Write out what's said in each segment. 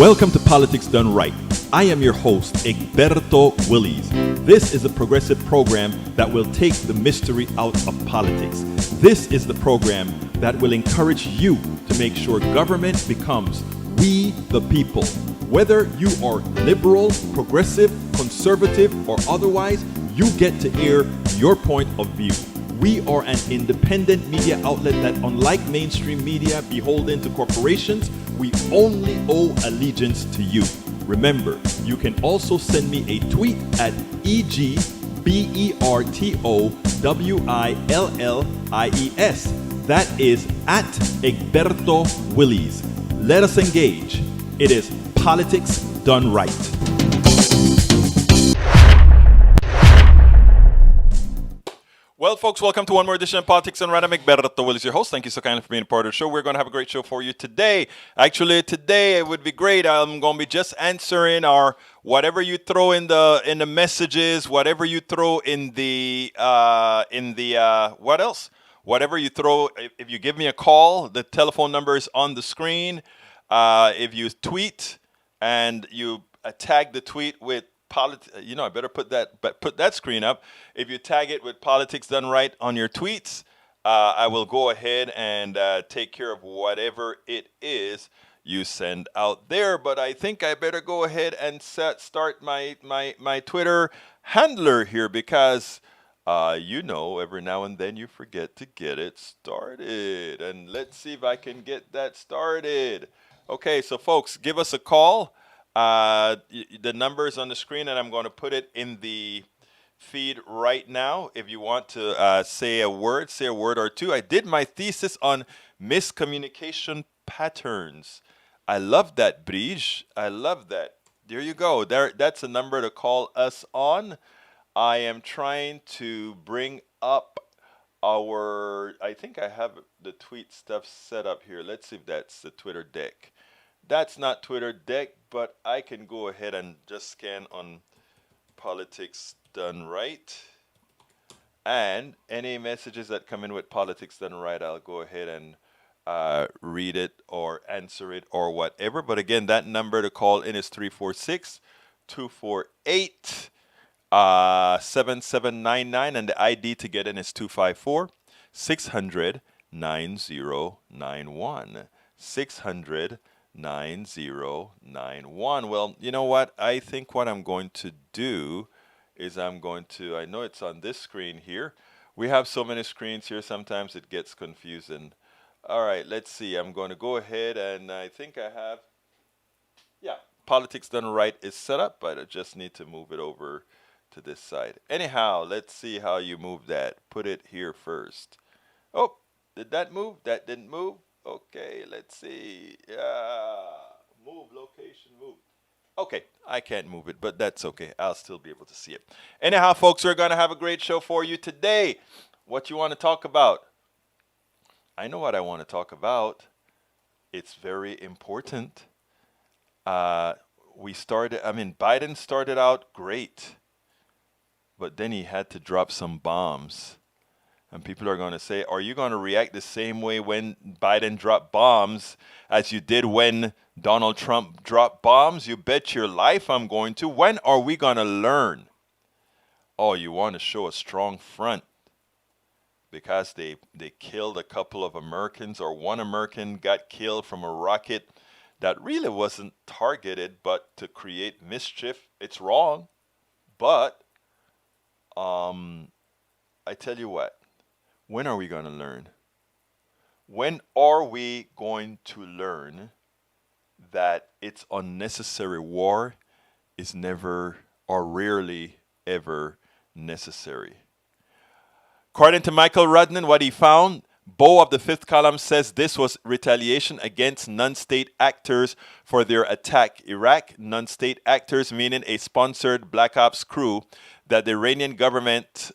Welcome to Politics Done Right. I am your host, Egberto Willies. This is a progressive program that will take the mystery out of politics. This is the program that will encourage you to make sure government becomes we the people. Whether you are liberal, progressive, conservative, or otherwise, you get to air your point of view. We are an independent media outlet that, unlike mainstream media beholden to corporations, we only owe allegiance to you. Remember, you can also send me a tweet at EGBERTOWILLIES. That is at Egberto Willies. Let us engage. It is Politics Done Right. Well, folks, welcome to one more edition of Politics Done Right. I'm Egberto Willies, your host. Thank you so kindly for being a part of the show. We're going to have a great show for you today. Actually, today it would be great. I'm going to be just answering our whatever you throw in the messages, whatever you throw in the what else? Whatever you throw. If you give me a call, the telephone number is on the screen. If you tweet and you tag the tweet with I better put that screen up. If you tag it with Politics Done Right on your tweets, I will go ahead and take care of whatever it is you send out there. But I think I better go ahead and start my Twitter handler here because every now and then you forget to get it started. And let's see if I can get that started. Okay, so folks, give us a call. The number is on the screen, and I'm going to put it in the feed right now. If you want to say a word or two. I did my thesis on miscommunication patterns. I love that, Brige. I love that. There you go. That's a number to call us on. I am trying to bring up I think I have the tweet stuff set up here. Let's see if that's the Twitter deck. That's not Twitter deck, but I can go ahead and just scan on Politics Done Right. And any messages that come in with Politics Done Right, I'll go ahead and read it or answer it or whatever. But again, that number to call in is 346-248-7799. And the ID to get in is 254-600-9091. 600-9091. Well, you know what? I think what I'm going to do is I know it's on this screen here. We have so many screens here, sometimes it gets confusing. All right, let's see. I'm going to go ahead and I think I have, Politics Done Right is set up, but I just need to move it over to this side. Anyhow, let's see how you move that. Put it here first. Oh, did that move? That didn't move? Okay, let's see. Move, location, move. Okay, I can't move it, but that's okay. I'll still be able to see it. Anyhow, folks, we're going to have a great show for you today. What you want to talk about? I know what I want to talk about. It's very important. Biden started out great, but then he had to drop some bombs. And people are going to say, are you going to react the same way when Biden dropped bombs as you did when Donald Trump dropped bombs? You bet your life I'm going to. When are we going to learn? Oh, you want to show a strong front because they killed a couple of Americans, or one American got killed from a rocket that really wasn't targeted but to create mischief. It's wrong. But I tell you what. When are we going to learn? When are we going to learn that it's unnecessary war is never or rarely ever necessary? According to Michael Rudnan, what he found, Bo of the Fifth Column says this was retaliation against non-state actors for their attack. Iraq, non-state actors meaning a sponsored Black Ops crew that the Iranian government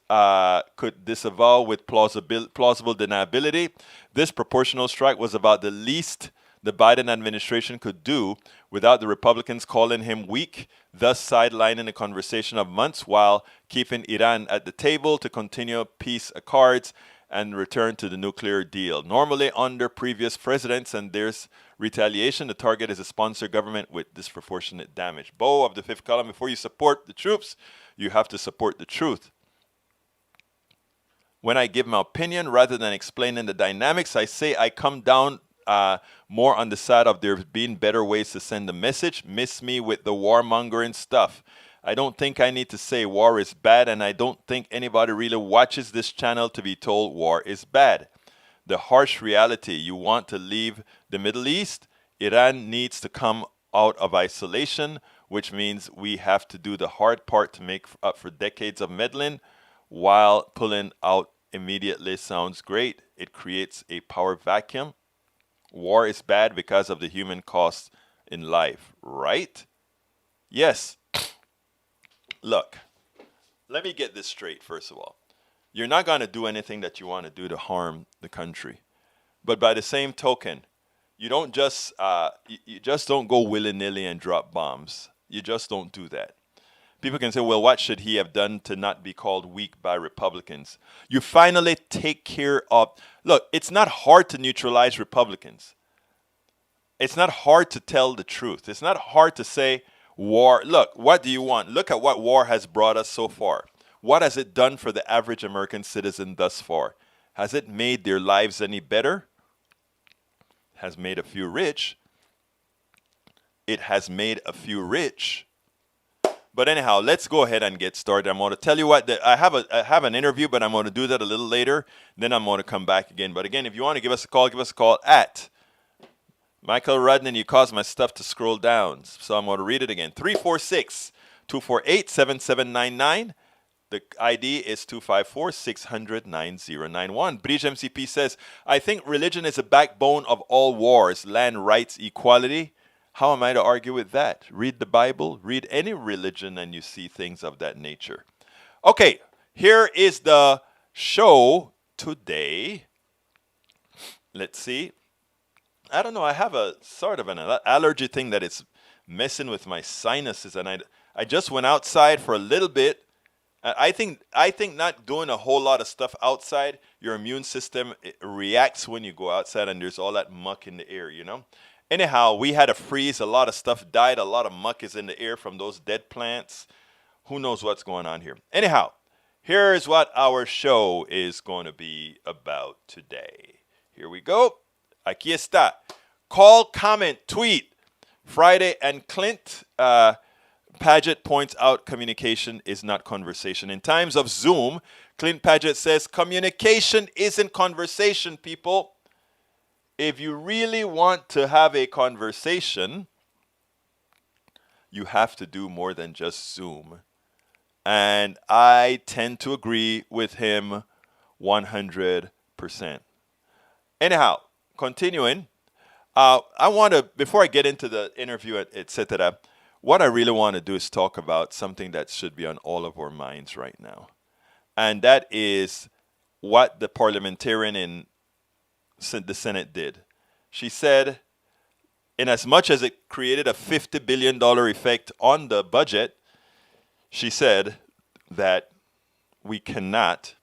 could disavow with plausible deniability. This proportional strike was about the least the Biden administration could do without the Republicans calling him weak, thus sidelining the conversation of months while keeping Iran at the table to continue peace accords and return to the nuclear deal. Normally, under previous presidents, and there's retaliation, the target is a sponsor government with disproportionate damage. Bo of the fifth column, before you support the troops, you have to support the truth. When I give my opinion rather than explaining the dynamics, I say I come down more on the side of there being better ways to send the message. Miss me with the warmongering stuff. I don't think I need to say war is bad, and I don't think anybody really watches this channel to be told war is bad. The harsh reality, you want to leave the Middle East, Iran needs to come out of isolation, which means we have to do the hard part to make up for decades of meddling, while pulling out immediately sounds great. It creates a power vacuum. War is bad because of the human cost in life, right? Yes. Look, let me get this straight, first of all. You're not going to do anything that you want to do to harm the country. But by the same token, you don't just you just don't go willy-nilly and drop bombs. You just don't do that. People can say, well, what should he have done to not be called weak by Republicans? You finally take care of... Look, it's not hard to neutralize Republicans. It's not hard to tell the truth. It's not hard to say war. Look, what do you want? Look at what war has brought us so far. What has it done for the average American citizen thus far? Has it made their lives any better? Has made a few rich. It has made a few rich. But anyhow, let's go ahead and get started. I'm going to tell you what, I have an interview, but I'm going to do that a little later. Then I'm going to come back again. But again, if you want to give us a call at Michael Rudnan. You caused my stuff to scroll down. So I'm going to read it again. 346-248-7799. The ID is 254-600-9091. Bridge MCP says, I think religion is the backbone of all wars, land rights, equality. How am I to argue with that? Read the Bible, read any religion, and you see things of that nature. Okay, here is the show today. Let's see. I don't know, I have a sort of an allergy thing that is messing with my sinuses, and I just went outside for a little bit. I think not doing a whole lot of stuff outside, your immune system reacts when you go outside and there's all that muck in the air, you know? Anyhow, we had a freeze. A lot of stuff died. A lot of muck is in the air from those dead plants. Who knows what's going on here? Anyhow, here's what our show is going to be about today. Here we go. Aquí está. Call, comment, tweet. Friday and Clint Paget points out communication is not conversation. In times of Zoom, Clint Paget says communication isn't conversation, people. If you really want to have a conversation, you have to do more than just Zoom. And I tend to agree with him 100%. Anyhow, continuing, I want to, before I get into the interview, etc., what I really want to do is talk about something that should be on all of our minds right now. And that is what the parliamentarian in the Senate did. She said, in as much as it created a $50 billion effect on the budget, she said that we cannot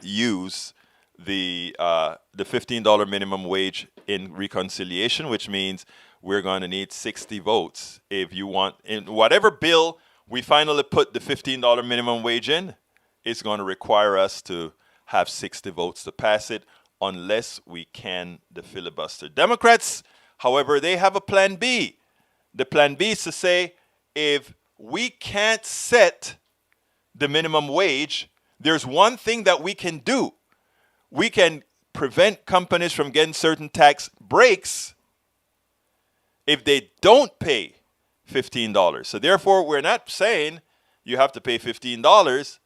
use the $15 minimum wage in reconciliation, which means we're going to need 60 votes. If you want, in whatever bill we finally put the $15 minimum wage in, it's going to require us to have 60 votes to pass it, unless we can the filibuster. Democrats, however, they have a plan B. The plan B is to say, if we can't set the minimum wage, there's one thing that we can do. We can prevent companies from getting certain tax breaks if they don't pay $15. So therefore, we're not saying you have to pay $15,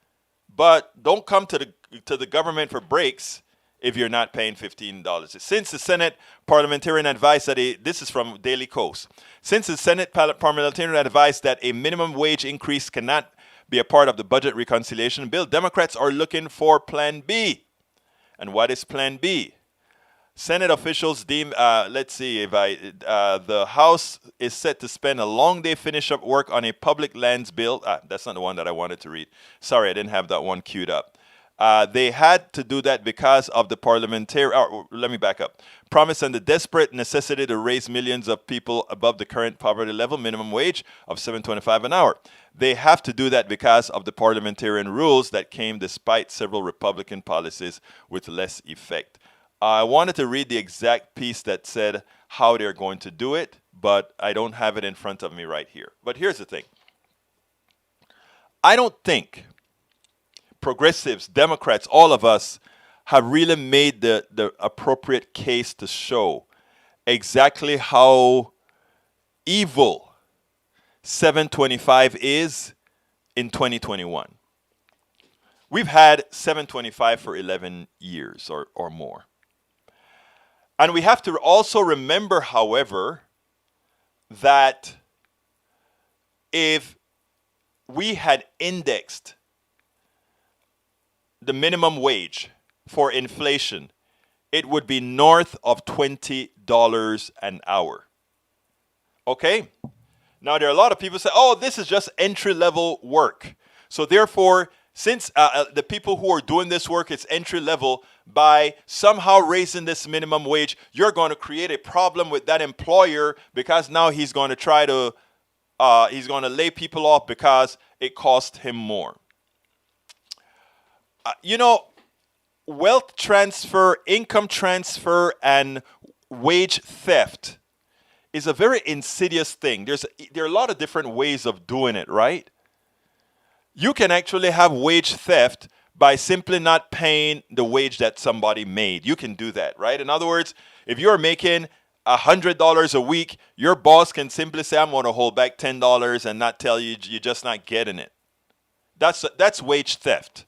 but don't come to the government for breaks if you're not paying $15. Since the Senate parliamentarian advised that this is from Daily Kos. Since the Senate parliamentarian advised that a minimum wage increase cannot be a part of the budget reconciliation bill, Democrats are looking for Plan B. And what is Plan B? Senate officials deem, the House is set to spend a long day finish up work on a public lands bill. That's not the one that I wanted to read. Sorry, I didn't have that one queued up. They had to do that because of the parliamentary. Let me back up. Promise and the desperate necessity to raise millions of people above the current poverty level minimum wage of $7.25 an hour. They have to do that because of the parliamentarian rules that came despite several Republican policies with less effect. I wanted to read the exact piece that said how they're going to do it, but I don't have it in front of me right here. But here's the thing. I don't think progressives, Democrats, all of us have really made the appropriate case to show exactly how evil 725 is in 2021. We've had 725 for 11 years or more. And we have to also remember, however, that if we had indexed the minimum wage for inflation, it would be north of $20 an hour. Okay? Now, there are a lot of people say, oh, this is just entry-level work. So therefore, since the people who are doing this work, it's entry-level, by somehow raising this minimum wage, you're going to create a problem with that employer because now he's going to try to, he's going to lay people off because it costs him more. Wealth transfer, income transfer, and wage theft is a very insidious thing. There are a lot of different ways of doing it, right? You can actually have wage theft by simply not paying the wage that somebody made. You can do that, right? In other words, if you're making $100 a week, your boss can simply say, I'm going to hold back $10 and not tell you you're just not getting it. That's wage theft.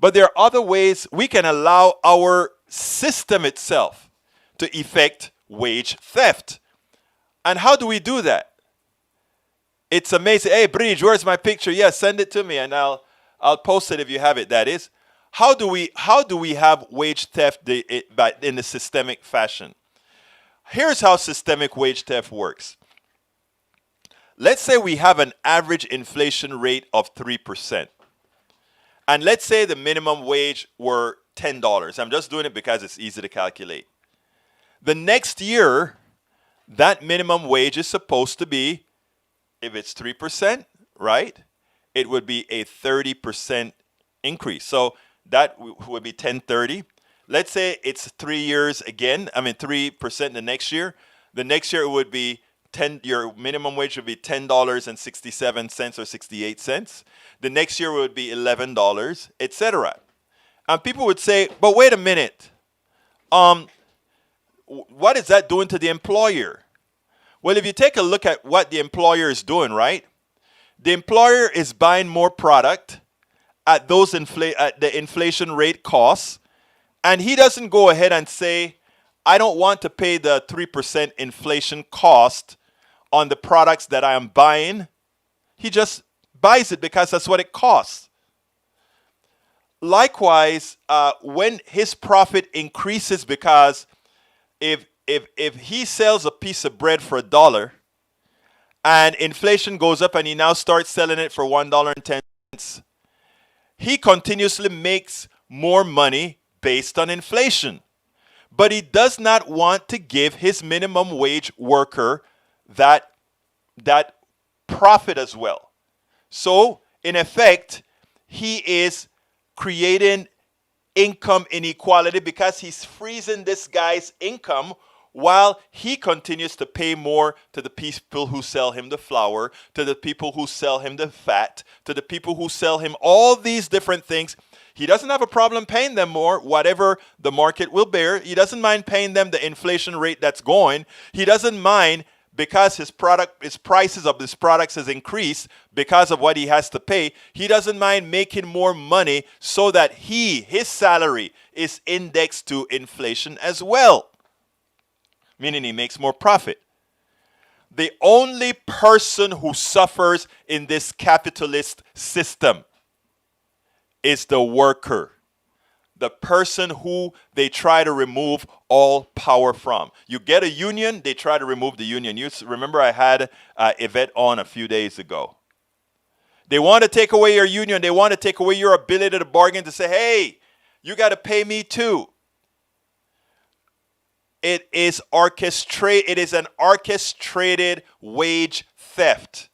But there are other ways we can allow our system itself to effect wage theft. And how do we do that? It's amazing. Hey, Bridge, where's my picture? Yeah, send it to me and I'll post it if you have it. That is, how do we have wage theft in a systemic fashion? Here's how systemic wage theft works. Let's say we have an average inflation rate of 3%. And let's say the minimum wage were $10. I'm just doing it because it's easy to calculate. The next year, that minimum wage is supposed to be, if it's 3%, right, it would be a 30% increase. So that would be 1030. Let's say it's 3 years again, 3% the next year. The next year it would be your minimum wage would be $10.67 or 68 cents. The next year would be $11, etc. And people would say, but wait a minute. What is that doing to the employer? Well, if you take a look at what the employer is doing, right? The employer is buying more product at the inflation rate costs, and he doesn't go ahead and say, I don't want to pay the 3% inflation cost on the products that I am buying. He just buys it because that's what it costs. Likewise, when his profit increases, because if he sells a piece of bread for $1 and inflation goes up and he now starts selling it for $1.10, he continuously makes more money based on inflation. But he does not want to give his minimum wage worker that profit as well. So, in effect, he is creating income inequality because he's freezing this guy's income while he continues to pay more to the people who sell him the flour, to the people who sell him the fat, to the people who sell him all these different things. He doesn't have a problem paying them more, whatever the market will bear. He doesn't mind paying them the inflation rate that's going. He doesn't mind because his prices of his products has increased because of what he has to pay. He doesn't mind making more money so that his salary is indexed to inflation as well, meaning he makes more profit. The only person who suffers in this capitalist system is the worker, the person who they try to remove all power from. You get a union, they try to remove the union. You remember I had Yvette on a few days ago. They want to take away your union. They want to take away your ability to bargain, to say, hey, you got to pay me too. It is an orchestrated wage theft.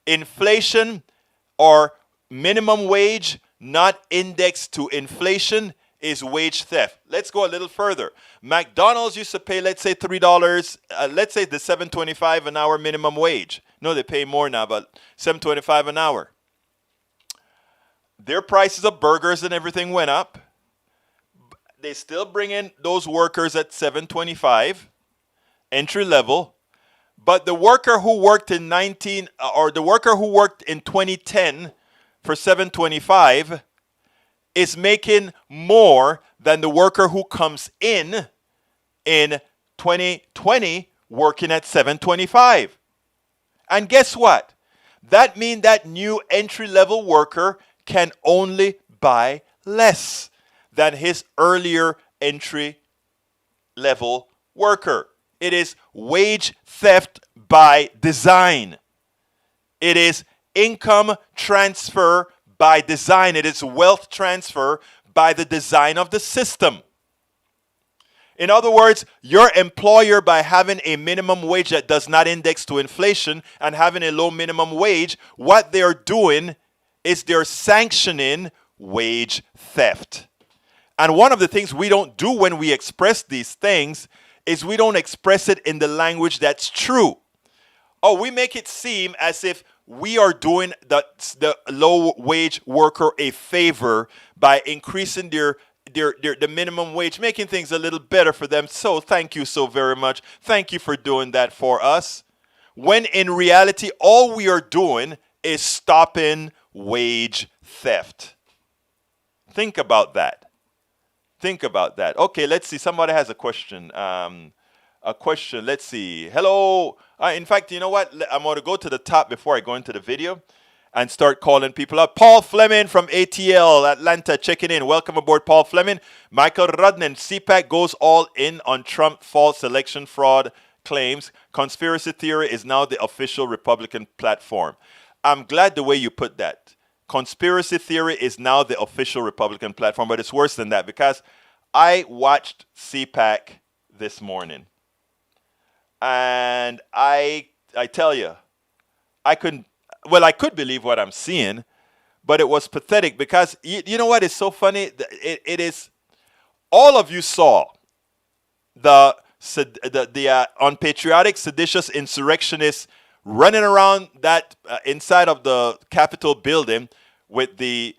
Inflation or minimum wage not indexed to inflation is wage theft. Let's go a little further. McDonald's used to pay, let's say $3, let's say the $7.25 an hour minimum wage. No, they pay more now, but $7.25 an hour. Their prices of burgers and everything went up. They still bring in those workers at $7.25 entry level. But the worker who worked in 2010 for $7.25 is making more than the worker who comes in 2020 working at $7.25. And guess what? That means that new entry-level worker can only buy less than his earlier entry-level worker. It is wage theft by design. It is income transfer by design. It is wealth transfer by the design of the system. In other words, your employer, by having a minimum wage that does not index to inflation and having a low minimum wage, what they're doing is they're sanctioning wage theft. And one of the things we don't do when we express these things is we don't express it in the language that's true. Oh, we make it seem as if we are doing the low wage worker a favor by increasing the minimum wage, making things a little better for them. So thank you so very much. Thank you for doing that for us. When in reality, all we are doing is stopping wage theft. Think about that. Think about that. Okay, let's see. Somebody has a question. Let's see. Hello. In fact, you know what? I'm going to go to the top before I go into the video and start calling people up. Paul Fleming from ATL, Atlanta, checking in. Welcome aboard, Paul Fleming. Michael Rudnan, CPAC goes all in on Trump false election fraud claims. Conspiracy theory is now the official Republican platform. I'm glad the way you put that. Conspiracy theory is now the official Republican platform, but it's worse than that because I watched CPAC this morning. And I tell you, I could believe what I'm seeing, but it was pathetic because you know what is so funny? It is, all of you saw the unpatriotic, seditious insurrectionists running around that inside of the Capitol building with that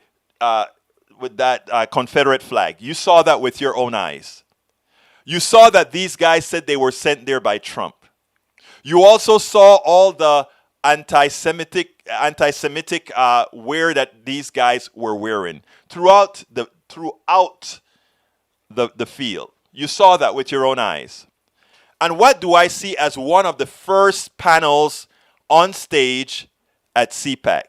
Confederate flag. You saw that with your own eyes. You saw that these guys said they were sent there by Trump. You also saw all the anti-Semitic wear that these guys were wearing throughout the field. You saw that with your own eyes. And what do I see as one of the first panels on stage at CPAC?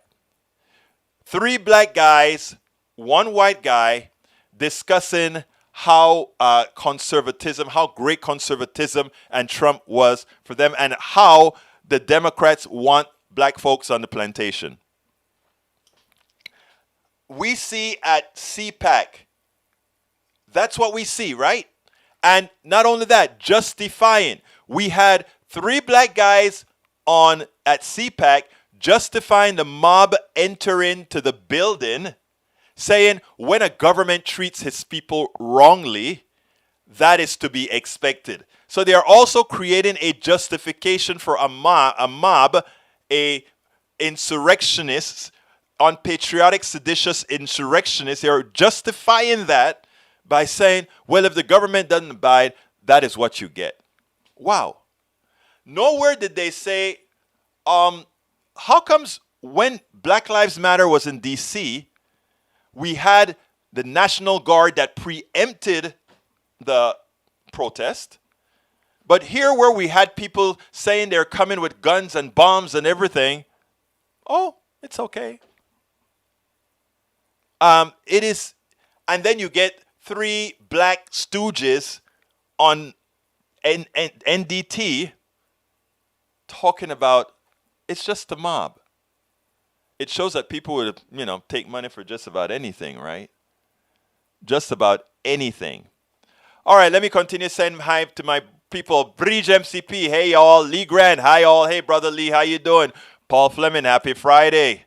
3 black guys, 1 white guy, discussing how how great conservatism and Trump was for them, and how the Democrats want black folks on the plantation. We see at CPAC, that's what we see, right? And not only that, justifying. We had 3 black guys at CPAC justifying the mob entering to the building, saying when a government treats his people wrongly, that is to be expected. So they are also creating a justification for a mob, insurrectionists, unpatriotic, seditious insurrectionists. They are justifying that by saying, well, if the government doesn't abide, that is what you get. Wow. Nowhere did they say, how comes when Black Lives Matter was in D.C., we had the National Guard that preempted the protest, but here where we had people saying they're coming with guns and bombs and everything, oh, it's okay. It is, and then you get 3 black stooges on NDT talking about it's just a mob. It shows that people would, take money for just about anything, right? Just about anything. All right, let me continue saying hi to my people. Bridge MCP, hey y'all. Lee Grant, hi all. Hey brother Lee, how you doing? Paul Fleming, happy Friday.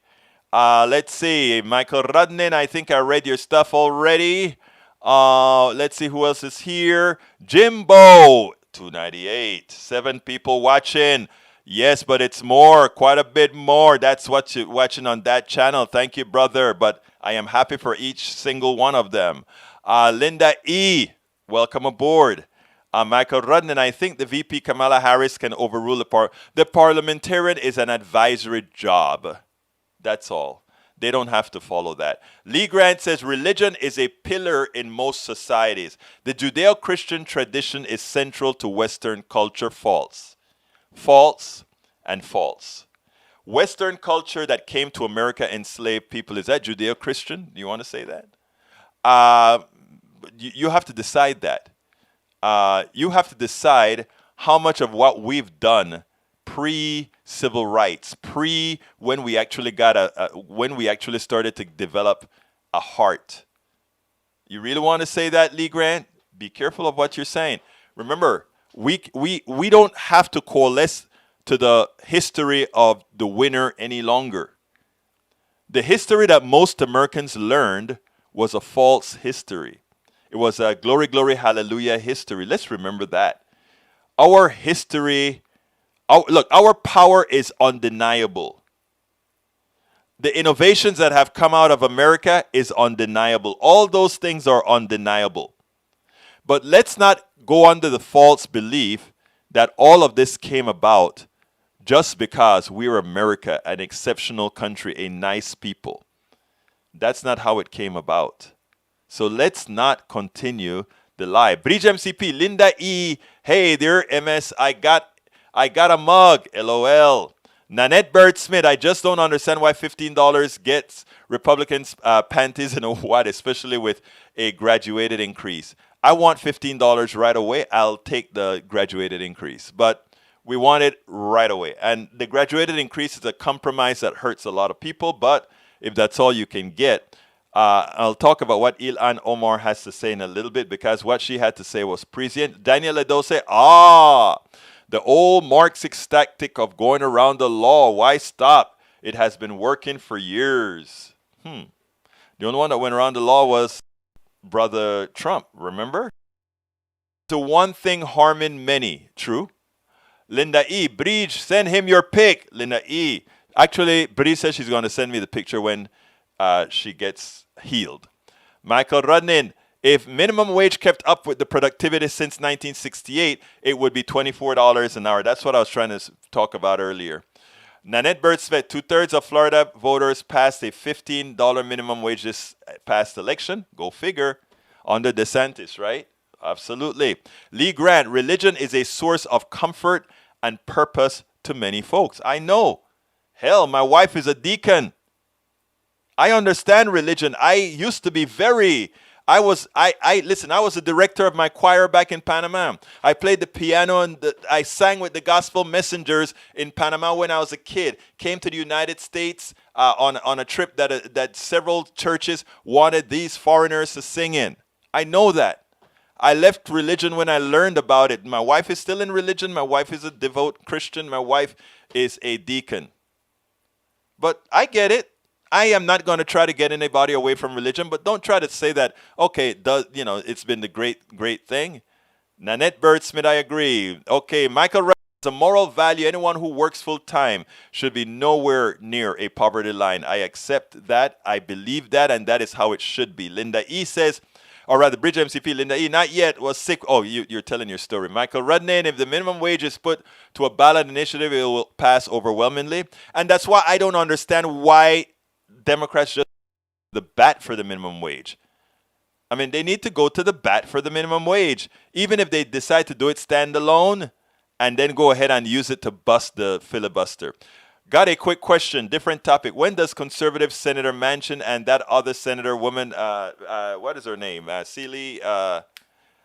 Let's see, Michael Rudnin, I think I read your stuff already. Let's see who else is here. Jimbo, 298. 7 people watching. Yes, but it's more, quite a bit more. That's what you're watching on that channel. Thank you, brother. But I am happy for each single one of them. Linda E., welcome aboard. Michael Rudnin, I think the VP Kamala Harris can overrule the parliamentarian is an advisory job. That's all. They don't have to follow that. Lee Grant says religion is a pillar in most societies. The Judeo-Christian tradition is central to Western culture. False. False and false. Western culture that came to America enslaved people. Is that Judeo-Christian? Do you want to say that? You have to decide that. You have to decide how much of what we've done pre-civil rights, when we actually when we actually started to develop a heart. You really want to say that, Lee Grant? Be careful of what you're saying. Remember, we don't have to coalesce to the history of the winner any longer. The history that most Americans learned was a false history. It was a glory, glory, hallelujah history. Let's remember that. Our history, our power is undeniable. The innovations that have come out of America is undeniable. All those things are undeniable. But let's not go under the false belief that all of this came about just because we're America, an exceptional country, a nice people. That's not how it came about. So let's not continue the lie. Bridge MCP, Linda E. Hey there, MS. I got a mug. LOL. Nanette Bird Smith. I just don't understand why $15 gets Republicans panties in a wad, especially with a graduated increase. I want $15 right away. I'll take the graduated increase, but we want it right away. And the graduated increase is a compromise that hurts a lot of people, but if that's all you can get, I'll talk about what Ilhan Omar has to say in a little bit, because what she had to say was prescient. Daniel Ledose, the old Marxist tactic of going around the law. Why stop? It has been working for years. The only one that went around the law was Brother Trump, remember? So one thing harming many, true? Linda E. Bridge, send him your pic. Linda E. Actually, Bridge says she's going to send me the picture when she gets healed. Michael Rudnin, if minimum wage kept up with the productivity since 1968, it would be $24 an hour. That's what I was trying to talk about earlier. Nanette Birdsvet, 2/3 of Florida voters passed a $15 minimum wage this past election. Go figure. Under DeSantis, right? Absolutely. Lee Grant, religion is a source of comfort and purpose to many folks. I know. Hell, my wife is a deacon. I understand religion. I used to be I was a director of my choir back in Panama. I played the piano and I sang with the gospel messengers in Panama when I was a kid. Came to the United States on a trip that several churches wanted these foreigners to sing in. I know that. I left religion when I learned about it. My wife is still in religion. My wife is a devout Christian. My wife is a deacon. But I get it. I am not going to try to get anybody away from religion, but don't try to say that, okay, it's been the great thing. Nanette Birdsmith, I agree. Okay, Michael Ryan, it's a moral value. Anyone who works full time should be nowhere near a poverty line. I accept that. I believe that, and that is how it should be. Linda E. says, or rather, Bridge MCP, Linda E. Not yet, was sick. Oh, you're telling your story. Michael Rudnin, if the minimum wage is put to a ballot initiative, it will pass overwhelmingly. And that's why I don't understand why Democrats just the bat for the minimum wage. I mean, they need to go to the bat for the minimum wage, even if they decide to do it standalone and then go ahead and use it to bust the filibuster. Got a quick question, different topic. When does conservative Senator Manchin and that other senator woman, what is her name? Sealy, I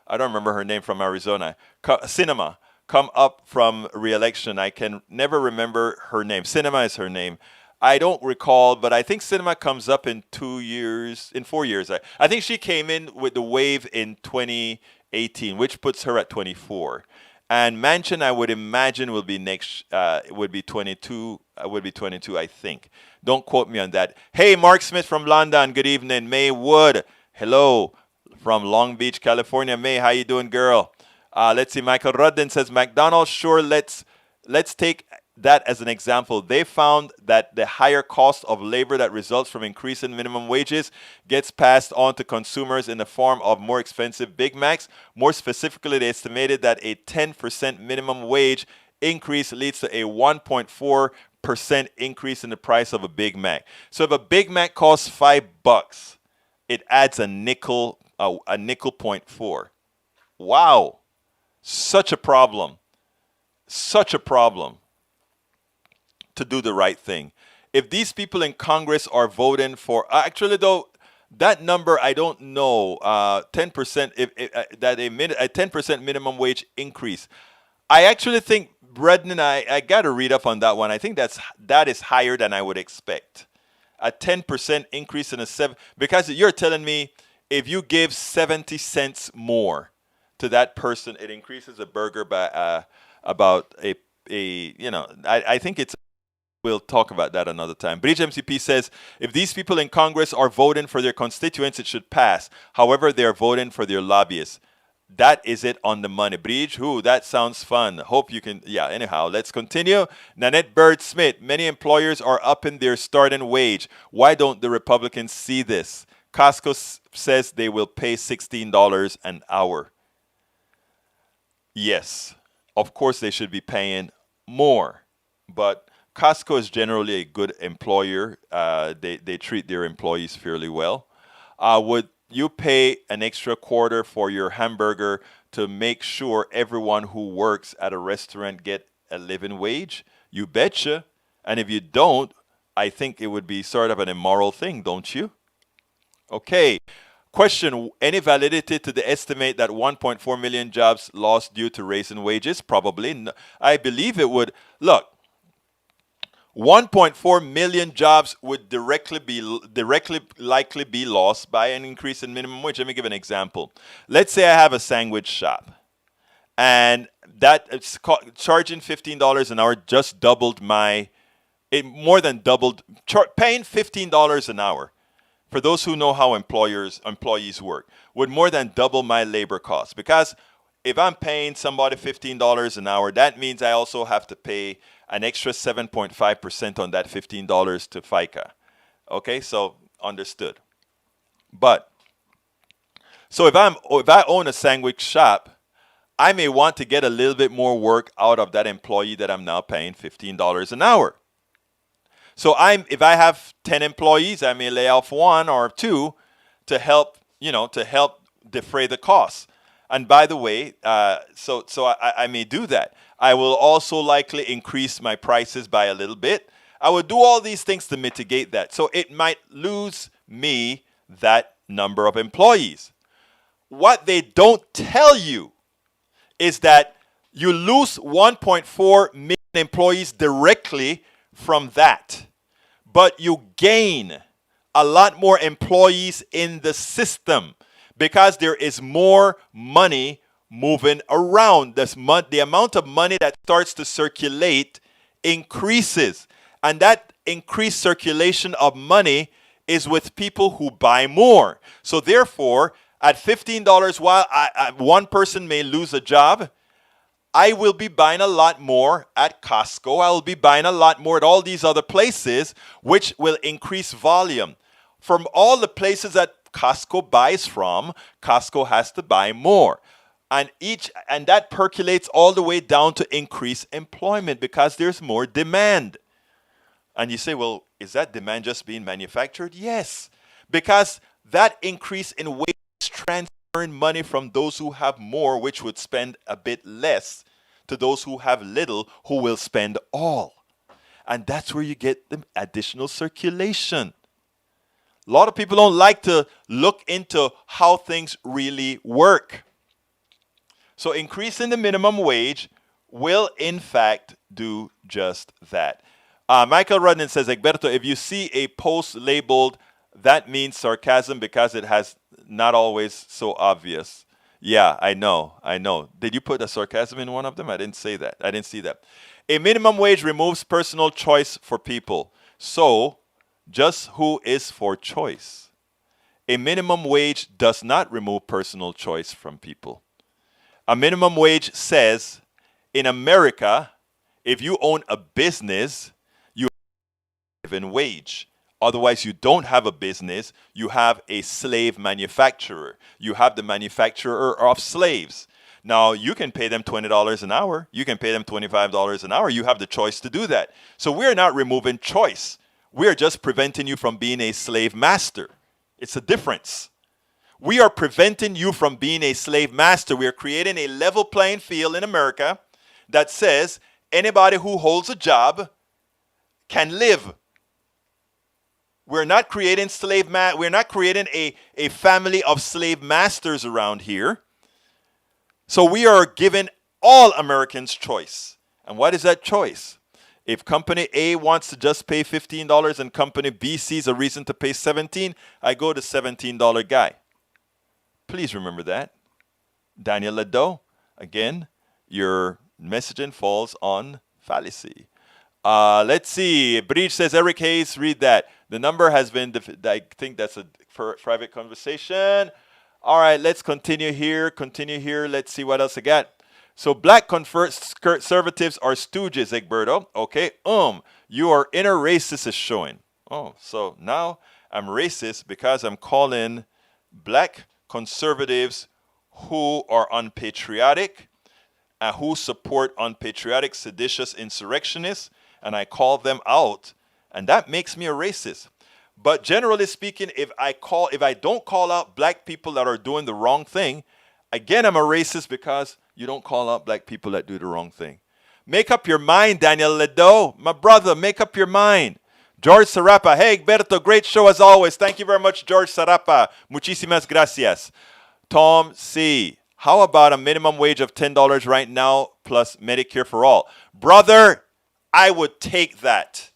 don't remember her name, from Arizona, Sinema, come up from re-election? I can never remember her name. Sinema is her name. I don't recall, but I think Cinema comes up in 2 years, in 4 years. I think she came in with the wave in 2018, which puts her at 24. And Mansion, I would imagine, will be next. Would be 22. Would be 22, I think. Don't quote me on that. Hey, Mark Smith from London. Good evening, May Wood. Hello from Long Beach, California. May, how you doing, girl? Let's see. Michael Rudden says McDonald's. Sure, let's take that as an example. They found that the higher cost of labor that results from increasing minimum wages gets passed on to consumers in the form of more expensive Big Macs. More specifically, they estimated that a 10% minimum wage increase leads to a 1.4% increase in the price of a Big Mac. So if a Big Mac costs $5, it adds a nickel point four. Wow. Such a problem. Such a problem. To do the right thing. If these people in Congress are voting for, actually though, that number I don't know, 10%, that a 10% minimum wage increase. I actually think, Brendan, I got to read up on that one. I think that is higher than I would expect. A 10% increase in a because you're telling me if you give 70 cents more to that person, it increases a burger by about a I think it's. We'll talk about that another time. Bridge MCP says, if these people in Congress are voting for their constituents, it should pass. However, they are voting for their lobbyists. That is it on the money. Bridge, that sounds fun. Hope you can, anyhow, let's continue. Nanette Bird Smith, many employers are upping their starting wage. Why don't the Republicans see this? Costco says they will pay $16 an hour. Yes, of course they should be paying more, but Costco is generally a good employer. They treat their employees fairly well. Would you pay an extra quarter for your hamburger to make sure everyone who works at a restaurant get a living wage? You betcha. And if you don't, I think it would be sort of an immoral thing, don't you? Okay. Question, any validity to the estimate that 1.4 million jobs lost due to raising wages? Probably. I believe it would. Look, 1.4 million jobs would directly likely be lost by an increase in minimum wage. Let me give an example. Let's say I have a sandwich shop, and that it's charging $15 an hour just doubled more than doubled, paying $15 an hour. For those who know how employees work, would more than double my labor costs. Because if I'm paying somebody $15 an hour, that means I also have to pay an extra 7.5% on that $15 to FICA. Okay, so understood. But so if I own a sandwich shop, I may want to get a little bit more work out of that employee that I'm now paying $15 an hour. So if I have 10 employees, I may lay off one or two to help defray the costs. And by the way, so I may do that. I will also likely increase my prices by a little bit. I will do all these things to mitigate that. So it might lose me that number of employees. What they don't tell you is that you lose 1.4 million employees directly from that. But you gain a lot more employees in the system because there is more money moving around. The amount of money that starts to circulate increases. And that increased circulation of money is with people who buy more. So therefore, at $15, while one person may lose a job, I will be buying a lot more at Costco. I will be buying a lot more at all these other places, which will increase volume. From all the places that Costco buys from, Costco has to buy more. And that percolates all the way down to increase employment because there's more demand. And you say, well, is that demand just being manufactured? Yes, because that increase in wage is transferring money from those who have more, which would spend a bit less, to those who have little, who will spend all. And that's where you get the additional circulation. A lot of people don't like to look into how things really work. So increasing the minimum wage will, in fact, do just that. Michael Rudnin says, Egberto, if you see a post labeled, that means sarcasm because it has not always so obvious. Yeah, I know. Did you put a sarcasm in one of them? I didn't say that. I didn't see that. A minimum wage removes personal choice for people. So, just who is for choice? A minimum wage does not remove personal choice from people. A minimum wage says, in America, if you own a business, you have a living wage. Otherwise, you don't have a business. You have a slave manufacturer. You have the manufacturer of slaves. Now, you can pay them $20 an hour. You can pay them $25 an hour. You have the choice to do that. So we're not removing choice. We're just preventing you from being a slave master. It's a difference. We are preventing you from being a slave master. We are creating a level playing field in America that says anybody who holds a job can live. We're not creating we're not creating a family of slave masters around here. So we are giving all Americans choice. And what is that choice? If company A wants to just pay $15 and company B sees a reason to pay $17, I go to $17 guy. Please remember that. Daniel Ledo, again, your messaging falls on fallacy. Let's see. Bridge says, Eric Hayes, read that. The number has been, I think that's a private conversation. All right, let's continue here. Let's see what else I got. So black conservatives are stooges, Egberto. Okay, your inner racist is showing. Oh, so now I'm racist because I'm calling black conservatives who are unpatriotic and who support unpatriotic, seditious insurrectionists, and I call them out, and that makes me a racist. But generally speaking, if I don't call out black people that are doing the wrong thing, again, I'm a racist because you don't call out black people that do the wrong thing. Make up your mind, Daniel Ledo. My brother, make up your mind. George Sarapa. Hey, Egberto, great show as always. Thank you very much, George Sarapa. Muchísimas gracias. Tom C. How about a minimum wage of $10 right now plus Medicare for all? Brother, I would take that.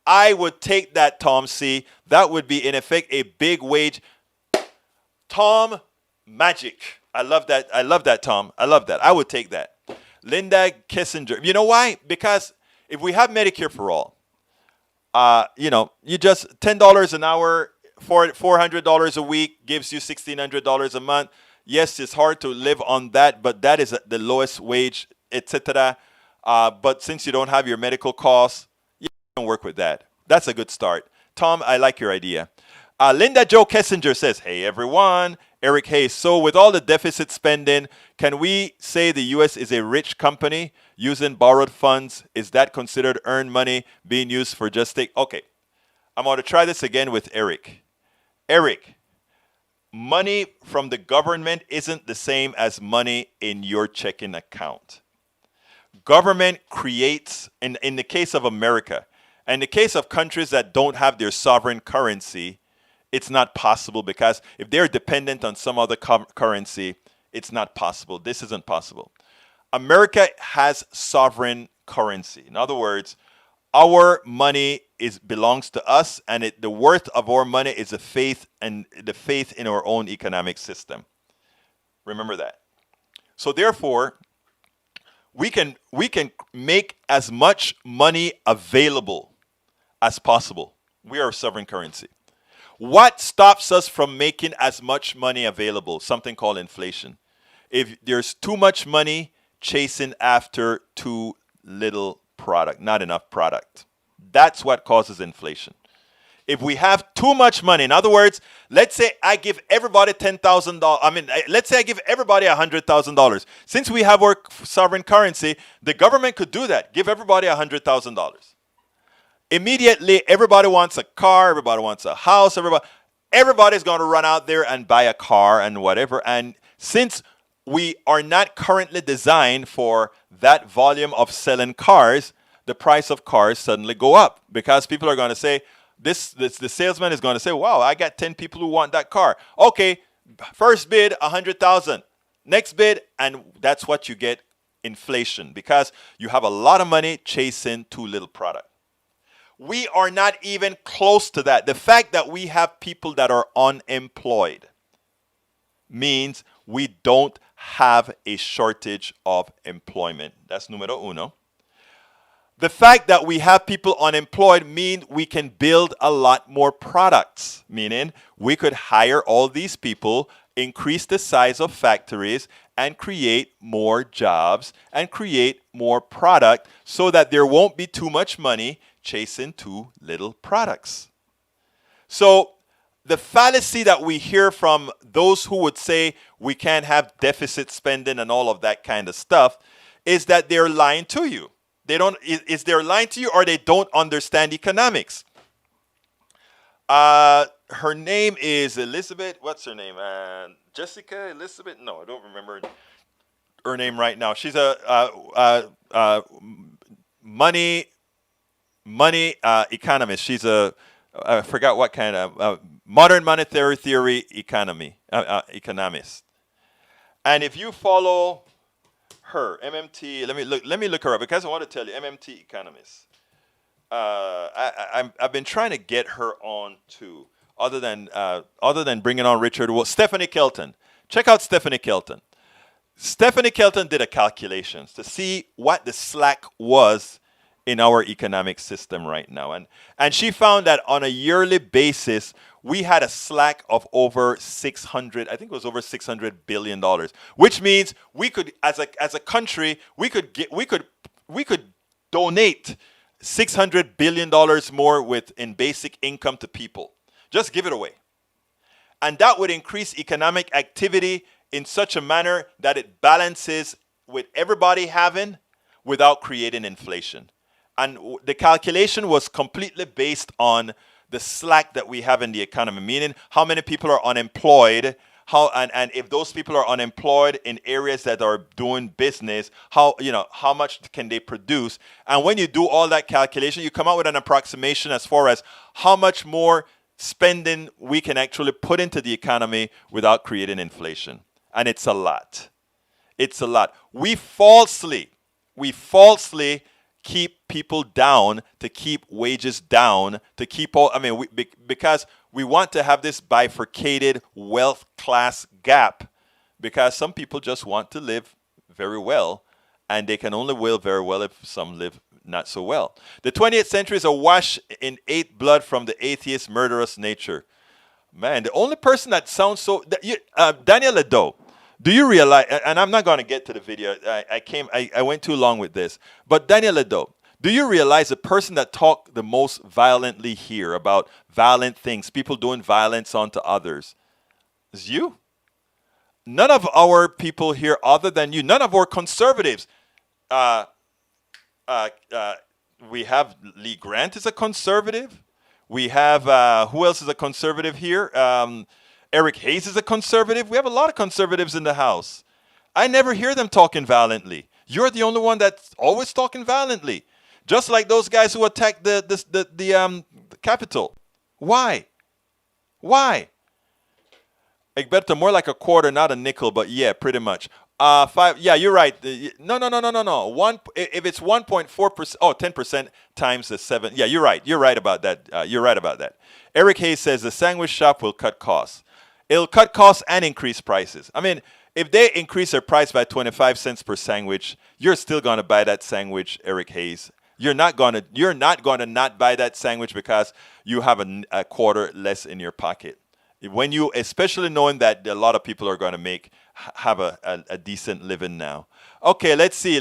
I would take that, Tom C. That would be, in effect, a big wage. Tom, magic. I love that. I love that, Tom. I love that. I would take that. Linda Kissinger. You know why? Because if we have Medicare for all, you just $10 an hour, $400 a week gives you $1,600 a month. Yes, it's hard to live on that, but that is the lowest wage, etc. But since you don't have your medical costs, you can work with that. That's a good start. Tom, I like your idea. Linda Joe Kessinger says, hey, everyone. Eric Hayes, so with all the deficit spending, can we say the U.S. is a rich company using borrowed funds? Is that considered earned money being used for just take? Okay, I'm going to try this again with Eric. Eric, money from the government isn't the same as money in your checking account. Government creates, in the case of America, and in the case of countries that don't have their sovereign currency, it's not possible because if they're dependent on some other currency, it's not possible. This isn't possible. America has sovereign currency. In other words, our money belongs to us, and the worth of our money is the faith in our own economic system. Remember that. So therefore, we can make as much money available as possible. We are a sovereign currency. What stops us from making as much money available? Something called inflation. If there's too much money chasing after too little product, not enough product. That's what causes inflation. If we have too much money, in other words, let's say I give everybody $10,000. Let's say I give everybody $100,000. Since we have our sovereign currency, the government could do that. Give everybody $100,000. Immediately, everybody wants a car, everybody wants a house, everybody's going to run out there and buy a car and whatever. And since we are not currently designed for that volume of selling cars, the price of cars suddenly go up because people are going to say, the salesman is going to say, wow, I got 10 people who want that car. Okay, first bid, 100,000. Next bid, and that's what you get, inflation, because you have a lot of money chasing too little product. We are not even close to that. The fact that we have people that are unemployed means we don't have a shortage of employment. That's numero uno. The fact that we have people unemployed means we can build a lot more products, meaning we could hire all these people, increase the size of factories, and create more jobs and create more product so that there won't be too much money chasing too little products. So the fallacy that we hear from those who would say we can't have deficit spending and all of that kind of stuff is that they're lying to you. They don't is they're lying to you, or they don't understand economics. Her name is Elizabeth. What's her name? Jessica Elizabeth? No, I don't remember her name right now. She's a money economist. She's I forgot what kind of modern monetary theory economist. And if you follow her, MMT, let me look her up because I want to tell you, MMT economist. I've been trying to get her on too, other than bringing on Richard. Well, Stephanie Kelton. Check out Stephanie Kelton. Stephanie Kelton did a calculations to see what the slack was in our economic system right now, and she found that on a yearly basis we had a slack of over 600. I think it was over $600 billion, which means we could, as a country, we could donate $600 billion more in basic income to people. Just give it away. And that would increase economic activity in such a manner that it balances with everybody having without creating inflation. And the calculation was completely based on the slack that we have in the economy, meaning how many people are unemployed, and if those people are unemployed in areas that are doing business, how much can they produce? And when you do all that calculation, you come out with an approximation as far as how much more spending we can actually put into the economy without creating inflation. And it's a lot. It's a lot. We falsely keep people down, to keep wages down, to keep all, because we want to have this bifurcated wealth class gap, because some people just want to live very well, and they can only live very well if some live not so well. The 20th century is awash in hate blood from the atheist murderous nature. Man, the only person that sounds so, Daniel Ledo. Do you realize, and I'm not going to get to the video, I went too long with this, but Daniel Ledo, do you realize the person that talked the most violently here about violent things, people doing violence onto others, is you? None of our people here other than you, none of our conservatives, we have Lee Grant is a conservative, we have, who else is a conservative here? Eric Hayes is a conservative. We have a lot of conservatives in the House. I never hear them talking violently. You're the only one that's always talking violently. Just like those guys who attacked the Capitol. Why? Why? Egberto, more like a quarter, not a nickel, but yeah, pretty much. 5. Yeah, you're right. No. If it's 1.4%, 10% times the 7. Yeah, you're right. You're right about that. You're right about that. Eric Hayes says the sandwich shop will cut costs. It'll cut costs and increase prices. I mean, if they increase their price by 25 cents per sandwich, you're still going to buy that sandwich, Eric Hayes. You're not going to not buy that sandwich because you have a quarter less in your pocket. When you, especially knowing that a lot of people are going to have a decent living now. Okay, let's see.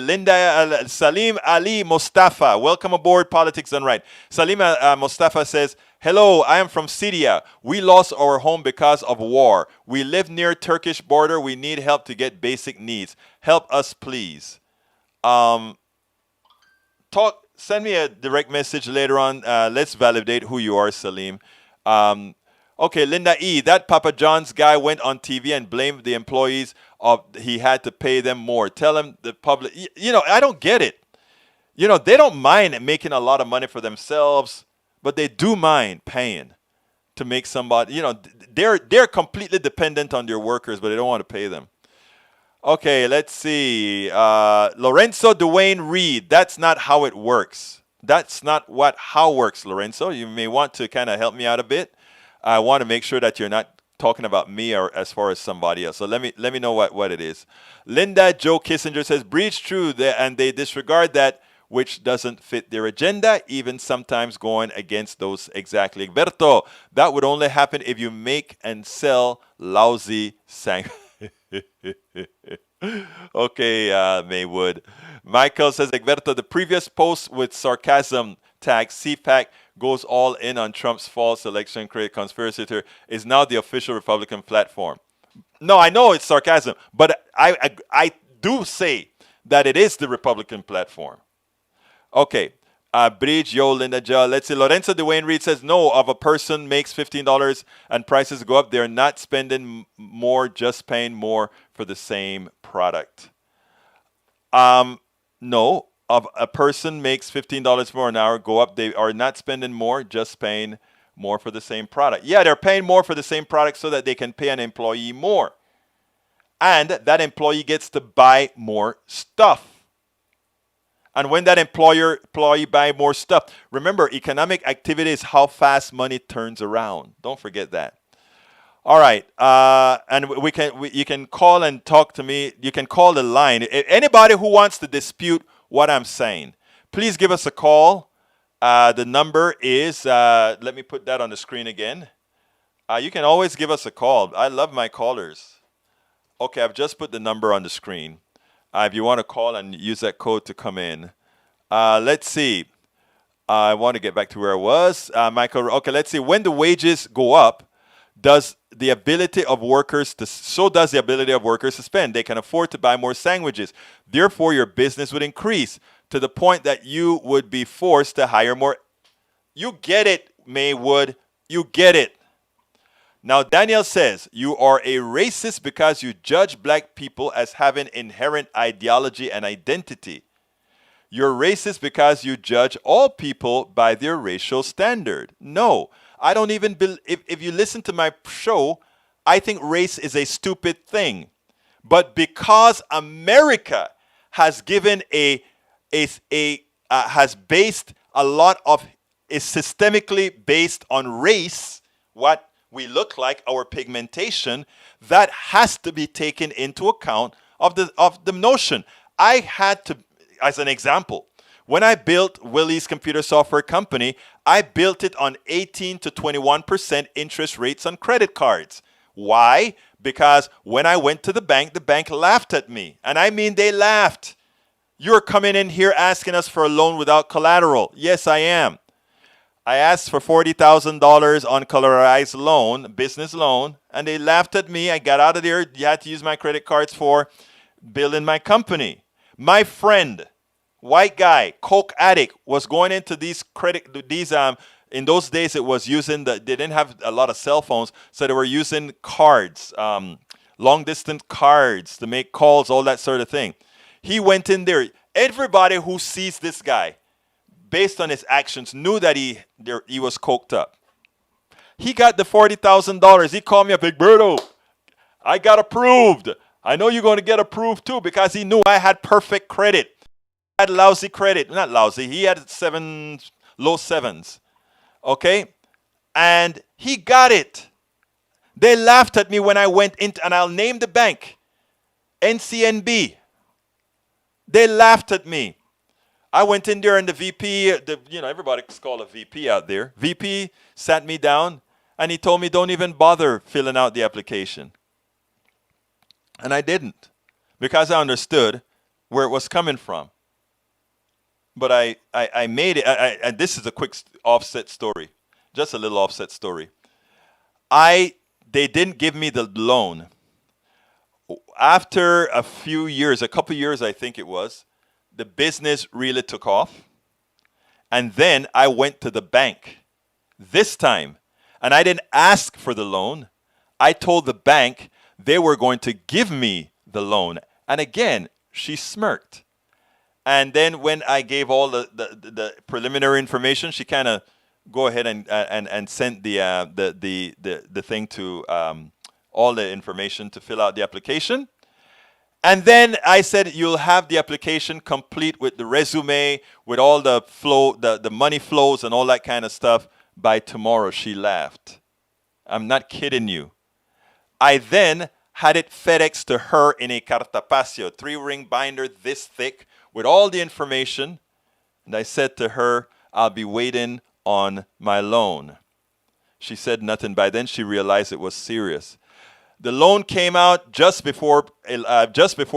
Salim Ali Mustafa, welcome aboard Politics Done Right. Salim Mustafa says, hello, I am from Syria. We lost our home because of war. We live near Turkish border. We need help to get basic needs. Help us, please. Send me a direct message later on. Let's validate who you are, Salim. Okay, Linda E. That Papa John's guy went on TV and blamed the employees of he had to pay them more. Tell him the public. I don't get it. They don't mind making a lot of money for themselves, but they do mind paying to make somebody. They're completely dependent on their workers, but they don't want to pay them. Okay, let's see. Lorenzo Dwayne Reed. That's not how it works. That's not what how works, Lorenzo. You may want to kind of help me out a bit. I want to make sure that you're not talking about me or as far as somebody else. So let me know what it is. Linda Joe Kissinger says breach true and they disregard that which doesn't fit their agenda, even sometimes going against those exactly. Berto, that would only happen if you make and sell lousy sang. Okay, Maywood. Michael says, Egberto, the previous post with sarcasm tag CPAC goes all in on Trump's false election credit conspiracy theory is now the official Republican platform. No, I know it's sarcasm, but I do say that it is the Republican platform. Okay. Bridge, yo, Linda Ja. Let's see. Lorenzo Dwayne Reed says, no, of a person makes $15 and prices go up. They're not spending more, just paying more for the same product. No, of a person makes $15 more an hour, go up. They are not spending more, just paying more for the same product. Yeah, they're paying more for the same product so that they can pay an employee more. And that employee gets to buy more stuff. And when that employee buy more stuff, remember, economic activity is how fast money turns around. Don't forget that. All right, and you can call and talk to me. You can call the line. Anybody who wants to dispute what I'm saying, please give us a call. The number is, let me put that on the screen again. You can always give us a call. I love my callers. Okay, I've just put the number on the screen. If you want to call and use that code to come in. Let's see. I want to get back to where I was. Michael, okay, let's see. When the wages go up, does the ability of workers to spend. They can afford to buy more sandwiches. Therefore, your business would increase to the point that you would be forced to hire more. You get it, Maywood. You get it. Now, Daniel says, you are a racist because you judge black people as having inherent ideology and identity. You're racist because you judge all people by their racial standard. No, I don't even if you listen to my show, I think race is a stupid thing. But because America has given has based a lot of, is systemically based on race, what we look like, our pigmentation, that has to be taken into account of the notion. I had to, as an example, when I built Willie's Computer Software Company, I built it on 18 to 21% interest rates on credit cards. Why? Because when I went to the bank laughed at me. And I mean, they laughed. You're coming in here asking us for a loan without collateral. Yes, I am. I asked for $40,000 uncollateralized loan, business loan, and they laughed at me. I got out of there. You had to use my credit cards for building my company. My friend, white guy, coke addict, was going into in those days it was using they didn't have a lot of cell phones, so they were using cards, long distance cards to make calls, all that sort of thing. He went in there. Everybody who sees this guy, based on his actions, knew that he was coked up. He got the $40,000. He called me up, Egberto, I got approved. I know you're going to get approved too, because he knew I had perfect credit. I had lousy credit. Not lousy. He had low sevens. Okay? And he got it. They laughed at me when I went in, and I'll name the bank, NCNB. They laughed at me. I went in there and the VP, everybody's called a VP out there. VP sat me down and he told me, don't even bother filling out the application. And I didn't, because I understood where it was coming from. But I made it, and this is a quick offset story, just a little offset story. They didn't give me the loan. After a couple years, I think it was, the business really took off. And then I went to the bank this time, and I didn't ask for the loan. I told the bank they were going to give me the loan. And again, she smirked. And then when I gave all the preliminary information, she kind of go ahead and sent the thing to all the information to fill out the application. And then I said, you'll have the application complete with the resume, with all the flow, the money flows and all that kind of stuff by tomorrow. She laughed. I'm not kidding you. I then had it FedEx to her in a cartapacio, 3-ring binder this thick with all the information. And I said to her, I'll be waiting on my loan. She said nothing. By then she realized it was serious. The loan came out just before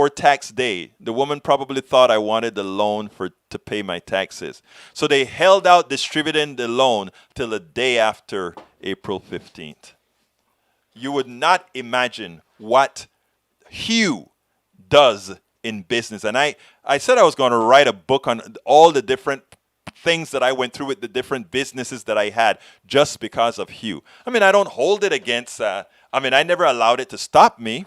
tax day. The woman probably thought I wanted the loan to pay my taxes. So they held out distributing the loan till the day after April 15th. You would not imagine what Hugh does in business. And I said I was going to write a book on all the different things that I went through with the different businesses that I had just because of Hugh. I mean, I don't hold it against, I never allowed it to stop me.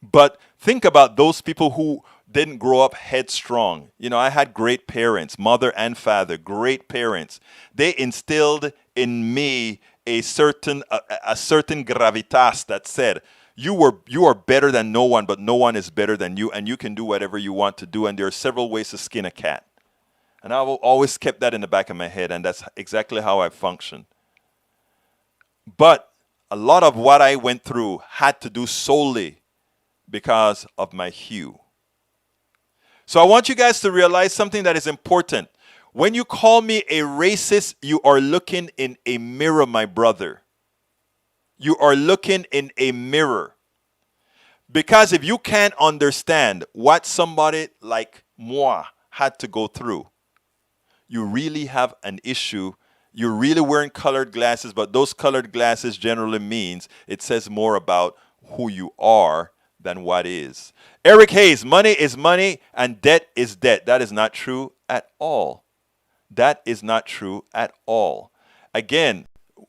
But think about those people who didn't grow up headstrong. You know, I had great parents, mother and father, great parents. They instilled in me a certain gravitas that said, you are better than no one, but no one is better than you, and you can do whatever you want to do, and there are several ways to skin a cat. And I've always kept that in the back of my head, and that's exactly how I function. But a lot of what I went through had to do solely because of my Hugh. So I want you guys to realize something that is important. When you call me a racist, you are looking in a mirror, my brother. You are looking in a mirror. Because if you can't understand what somebody like moi had to go through, you really have an issue. You're really wearing colored glasses, but those colored glasses generally means it says more about who you are than what is. Eric Hayes, money is money and debt is debt. That is not true at all. That is not true at all. Again,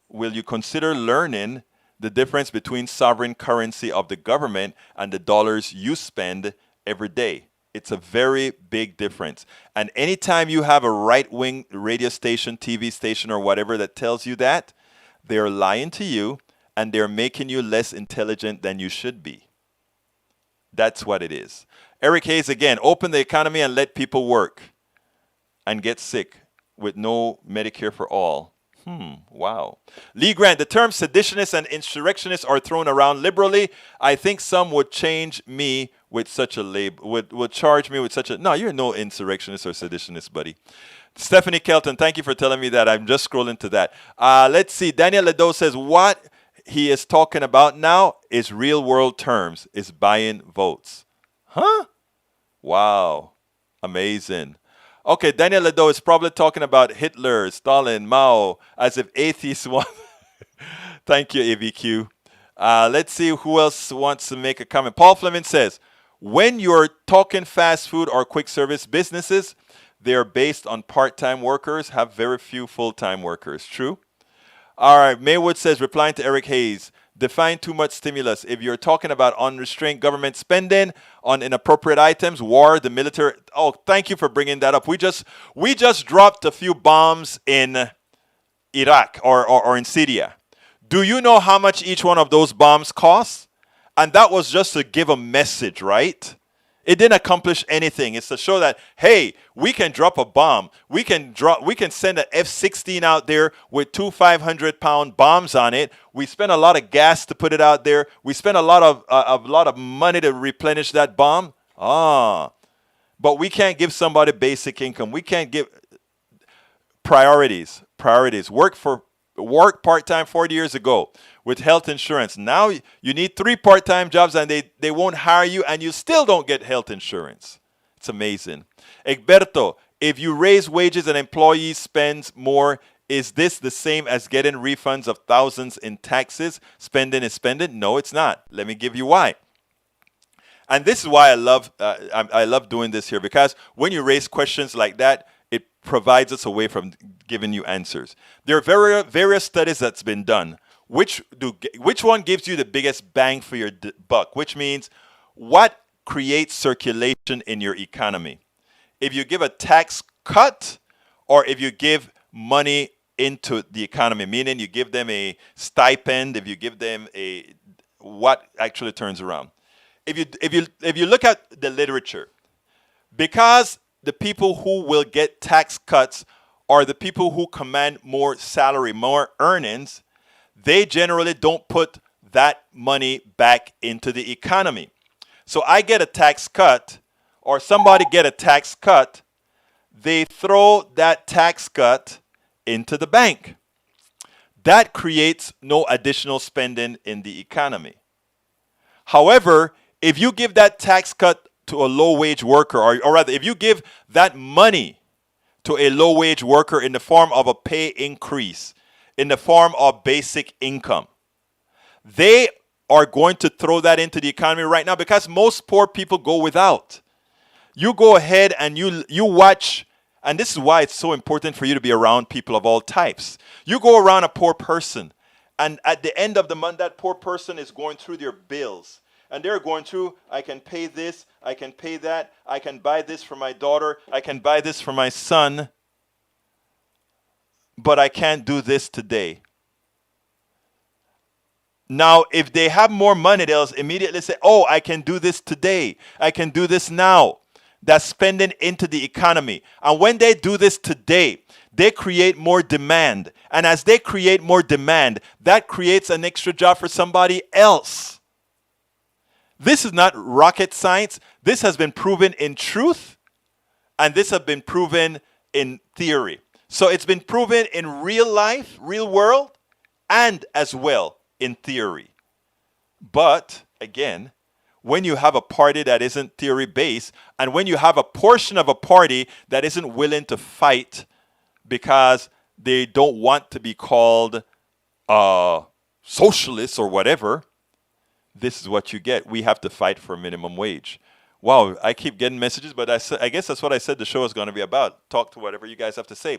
will you consider learning the difference between sovereign currency of the government and the dollars you spend every day? It's a very big difference. And anytime you have a right-wing radio station, TV station, or whatever that tells you that, they're lying to you and they're making you less intelligent than you should be. That's what it is. Eric Hayes, again, open the economy and let people work and get sick with no Medicare for all. Wow. Lee Grant, the terms seditionists and insurrectionists are thrown around liberally. I think some would change me with such a label, would charge me with such a, no, you're no insurrectionist or seditionist, buddy. Stephanie Kelton, thank you for telling me that. I'm just scrolling to that. Let's see. Daniel Ledo says what he is talking about now is real world terms, is buying votes. Huh? Wow. Amazing. Okay, Daniel Ledo is probably talking about Hitler, Stalin, Mao, as if atheists want. Thank you, AVQ. Let's see who else wants to make a comment. Paul Fleming says, when you're talking fast food or quick service businesses, they're based on part-time workers, have very few full-time workers. True? All right, Maywood says, replying to Eric Hayes, define too much stimulus. If you're talking about unrestrained government spending on inappropriate items, war, the military. Oh, thank you for bringing that up. We just dropped a few bombs in Iraq or in Syria. Do you know how much each one of those bombs costs? And that was just to give a message, right? It didn't accomplish anything. It's to show that, hey, we can drop a bomb. We can send an F-16 out there with two 500-pound bombs on it. We spent a lot of gas to put it out there. We spent a lot of money to replenish that bomb. But we can't give somebody basic income. We can't give priorities. Work part-time 40 years ago with health insurance. Now you need 3 part-time jobs and they won't hire you and you still don't get health insurance. It's amazing. Egberto, if you raise wages and employees spend more, is this the same as getting refunds of thousands in taxes? Spending is spending? No, it's not. Let me give you why. And this is why I love doing this here, because when you raise questions like that, it provides us away from giving you answers. There are various studies that's been done. Which one gives you the biggest bang for your buck? Which means what creates circulation in your economy? If you give a tax cut or if you give money into the economy, meaning you give them a stipend, if you give them what actually turns around? if you look at the literature, because the people who will get tax cuts are the people who command more salary, more earnings, they generally don't put that money back into the economy. So I get a tax cut, or somebody get a tax cut, they throw that tax cut into the bank. That creates no additional spending in the economy. However, if you give that tax cut to a low wage worker, or rather, if you give that money to a low wage worker in the form of a pay increase, in the form of basic income, they are going to throw that into the economy right now because most poor people go without. You go ahead and you watch, and this is why it's so important for you to be around people of all types. You go around a poor person, and at the end of the month, that poor person is going through their bills. And they're going through, I can pay this, I can pay that, I can buy this for my daughter, I can buy this for my son, but I can't do this today. Now, if they have more money, they'll immediately say, oh, I can do this today. I can do this now. That's spending into the economy. And when they do this today, they create more demand. And as they create more demand, that creates an extra job for somebody else. This is not rocket science. This has been proven in truth, and this has been proven in theory. So it's been proven in real life, real world, and as well in theory. But again, when you have a party that isn't theory based, and when you have a portion of a party that isn't willing to fight because they don't want to be called socialists or whatever, this is what you get. We have to fight for minimum wage. Wow, I keep getting messages, but I guess that's what I said the show is going to be about. Talk to whatever you guys have to say.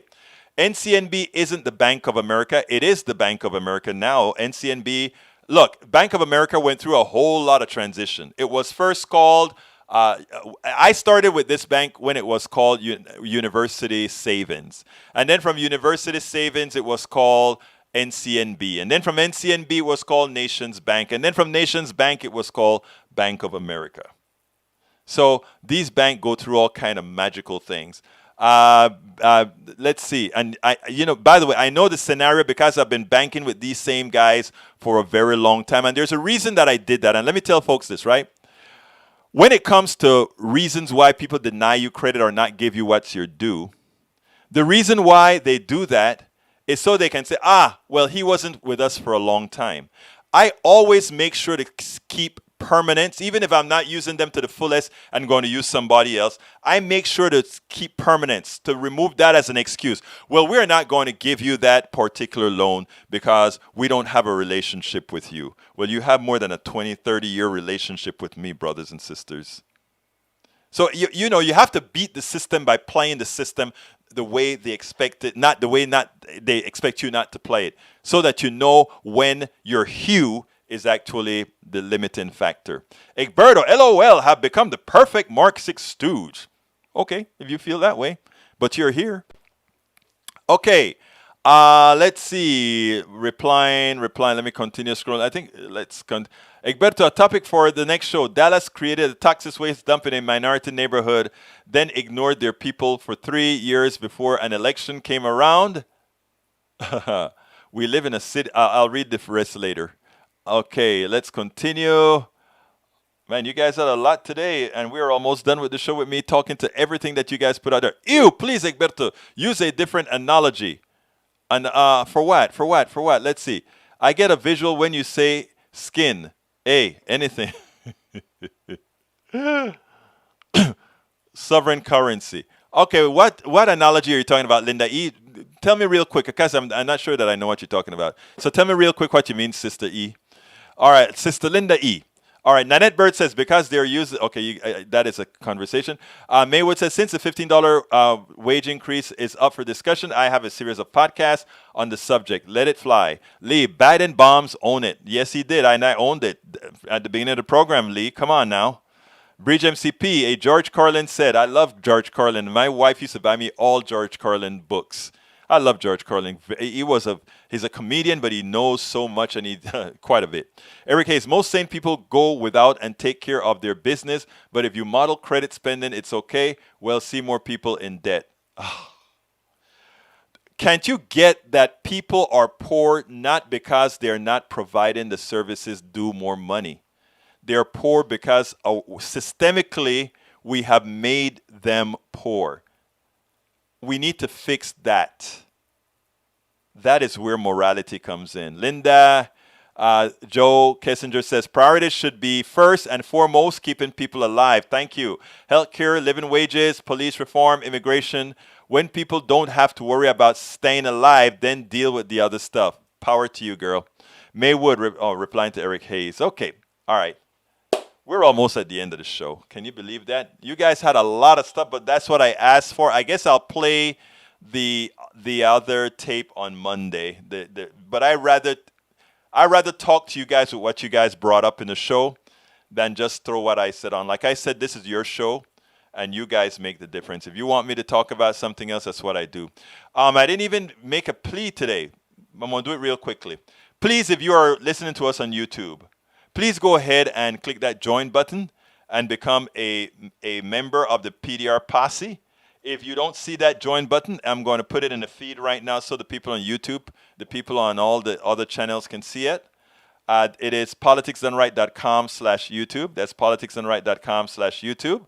NCNB isn't the Bank of America. It is the Bank of America now. NCNB, look, Bank of America went through a whole lot of transition. It was first called, I started with this bank when it was called University Savings. And then from University Savings, it was called NCNB. And then from NCNB, it was called Nations Bank. And then from Nations Bank, it was called Bank of America. So these banks go through all kind of magical things. Let's see. And by the way, I know the scenario because I've been banking with these same guys for a very long time. And there's a reason that I did that. And let me tell folks this, right? When it comes to reasons why people deny you credit or not give you what's your due, the reason why they do that is so they can say, well, he wasn't with us for a long time. I always make sure to keep permanence, even if I'm not using them to the fullest and going to use somebody else. I make sure to keep permanence, to remove that as an excuse. Well, we're not going to give you that particular loan because we don't have a relationship with you. Well, you have more than a 20, 30-year relationship with me, brothers and sisters. So, you have to beat the system by playing the system the way they expect it, not the way they expect you not to play it, so that you know when your hue is actually the limiting factor. Egberto, LOL, have become the perfect Mark 6 stooge. Okay, if you feel that way, but you're here. Okay, let's see. Replying. Let me continue scrolling. I think Egberto, a topic for the next show. Dallas created a toxic waste dump in a minority neighborhood, then ignored their people for 3 years before an election came around. We live in a city. I'll read the rest later. Okay, let's continue. Man, you guys had a lot today, and we're almost done with the show with me talking to everything that you guys put out there. Ew, please, Egberto, use a different analogy. And for what? Let's see. I get a visual when you say skin. Anything. Sovereign currency. Okay, what analogy are you talking about, Linda E? Tell me real quick, because I'm not sure that I know what you're talking about. So tell me real quick what you mean, Sister E. All right, Sister Linda E. All right, Nanette Bird says, because they're using, okay, that is a conversation. Maywood says, since the $15 wage increase is up for discussion, I have a series of podcasts on the subject. Let it fly. Lee, Biden bombs, own it. Yes, he did, and I owned it at the beginning of the program, Lee. Come on now. Bridge MCP, a George Carlin said, I love George Carlin. My wife used to buy me all George Carlin books. I love George Carlin. He's a comedian, but he knows so much and he quite a bit. Eric Hayes, most sane people go without and take care of their business, but if you model credit spending, it's okay. Well, see more people in debt. Can't you get that people are poor not because they're not providing the services due more money? They're poor because systemically we have made them poor. We need to fix that. That is where morality comes in. Linda, Joe Kissinger says priorities should be first and foremost keeping people alive. Thank you. Healthcare, living wages, police reform, immigration. When people don't have to worry about staying alive, then deal with the other stuff. Power to you, girl. Maywood replying to Eric Hayes. Okay. All right. We're almost at the end of the show. Can you believe that? You guys had a lot of stuff, but that's what I asked for. I guess I'll play the other tape on Monday. But I rather talk to you guys with what you guys brought up in the show than just throw what I said on. Like I said, this is your show, and you guys make the difference. If you want me to talk about something else, that's what I do. I didn't even make a plea today. I'm going to do it real quickly. Please, if you are listening to us on YouTube, please go ahead and click that join button and become a member of the PDR Posse. If you don't see that join button, I'm going to put it in the feed right now so the people on YouTube, the people on all the other channels can see it. It is politicsdoneright.com/YouTube. That's politicsdoneright.com/YouTube.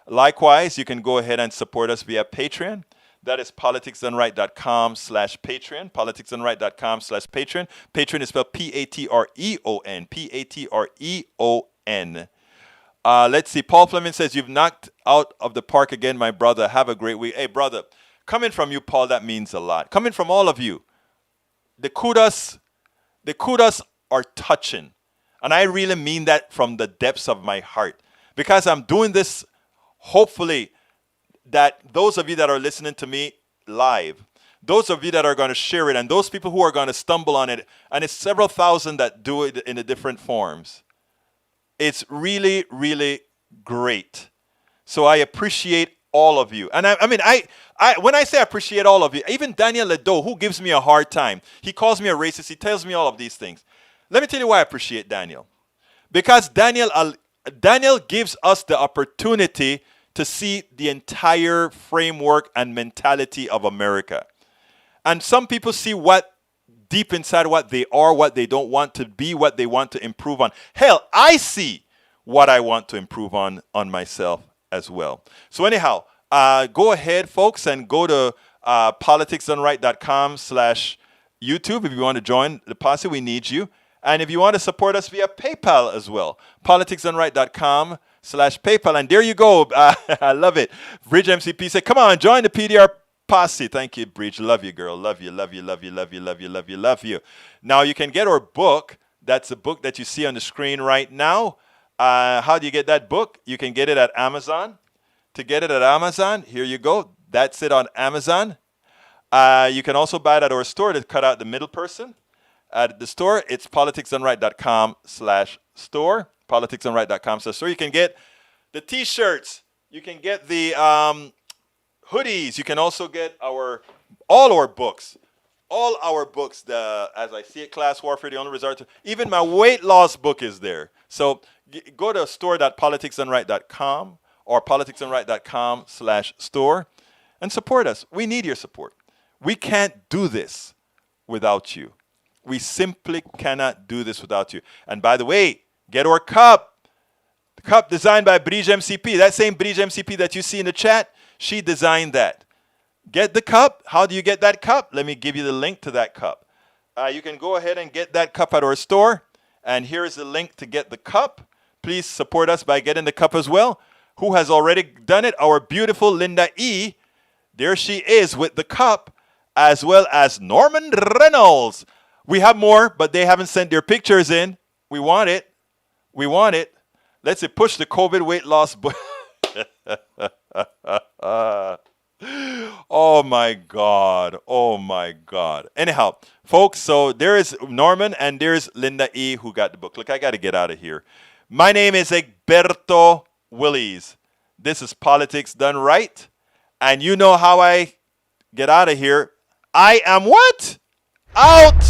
Likewise, you can go ahead and support us via Patreon. That is politicsdoneright.com/Patreon. Politicsdoneright.com/Patreon. Patreon is spelled Patreon. Patreon. Let's see. Paul Fleming says, you've knocked out of the park again, my brother. Have a great week. Hey, brother, coming from you, Paul, that means a lot. Coming from all of you, the kudos are touching. And I really mean that from the depths of my heart. Because I'm doing this, hopefully, that those of you that are listening to me live, those of you that are going to share it, and those people who are going to stumble on it, and it's several thousand that do it in the different forms. It's really, really great. So I appreciate all of you. And I mean, when I say I appreciate all of you, even Daniel Ledo, who gives me a hard time, he calls me a racist, he tells me all of these things. Let me tell you why I appreciate Daniel. Because Daniel gives us the opportunity to see the entire framework and mentality of America. And some people see what deep inside what they are, what they don't want to be, what they want to improve on. Hell, I see what I want to improve on myself as well. So anyhow, go ahead, folks, and go to politicsdoneright.com/YouTube if you want to join the posse. We need you. And if you want to support us via PayPal as well, politicsdoneright.com/PayPal. And there you go. I love it. Bridge MCP said, come on, join the PDR Posse. Thank you, Bridge. Love you, girl. Love you, love you, love you, love you, love you, love you, love you. Now, you can get our book. That's the book that you see on the screen right now. How do you get that book? You can get it at Amazon. To get it at Amazon, here you go. That's it on Amazon. You can also buy it at our store to cut out the middle person. At the store, it's politicsdoneright.com/store. Politicsdoneright.com/store. You can get the T-shirts. You can get the hoodies. You can also get all our books. All our books. The As I See It, Class Warfare, The Only Resort to. Even my weight loss book is there. So go to store.politicsdoneright.com or politicsdoneright.com/store and support us. We need your support. We can't do this without you. We simply cannot do this without you. And by the way, get our cup. The cup designed by Bridge MCP. That same Bridge MCP that you see in the chat, she designed that. Get the cup. How do you get that cup? Let me give you the link to that cup. You can go ahead and get that cup at our store. And here is the link to get the cup. Please support us by getting the cup as well. Who has already done it? Our beautiful Linda E. There she is with the cup, as well as Norman Reynolds. We have more, but they haven't sent their pictures in. We want it. We want it. Let's see, push the COVID weight loss. Oh, my God. Oh, my God. Anyhow, folks, so there is Norman and there's Linda E. who got the book. Look, I got to get out of here. My name is Egberto Willies. This is Politics Done Right. And you know how I get out of here. I am what? Out!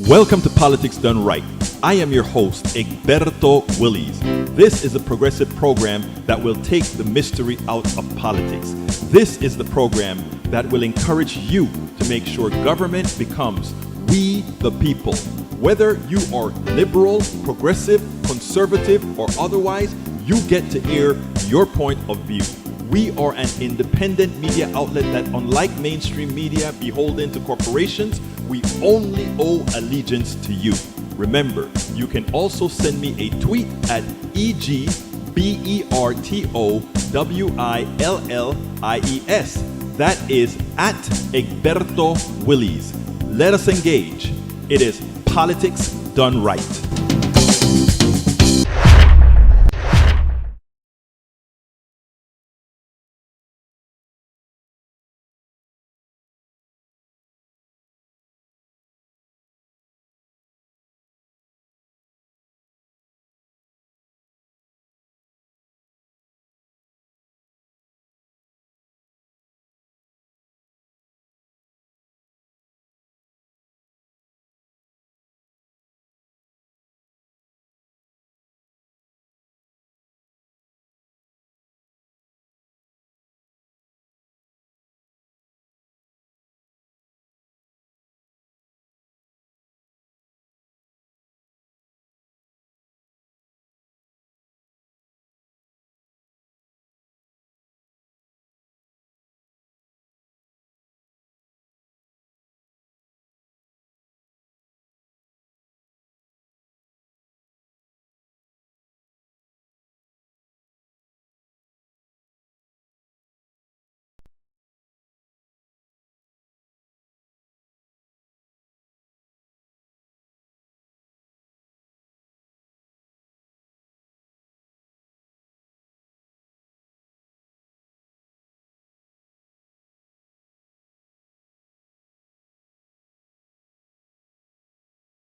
Welcome to Politics Done Right. I am your host, Egberto Willies. This is a progressive program that will take the mystery out of politics. This is the program that will encourage you to make sure government becomes we the people. Whether you are liberal, progressive, conservative, or otherwise, you get to air your point of view. We are an independent media outlet that, unlike mainstream media beholden to corporations, we only owe allegiance to you. Remember, you can also send me a tweet at EGBERTOWILLIES. That is at Egberto Willies. Let us engage. It is Politics Done Right.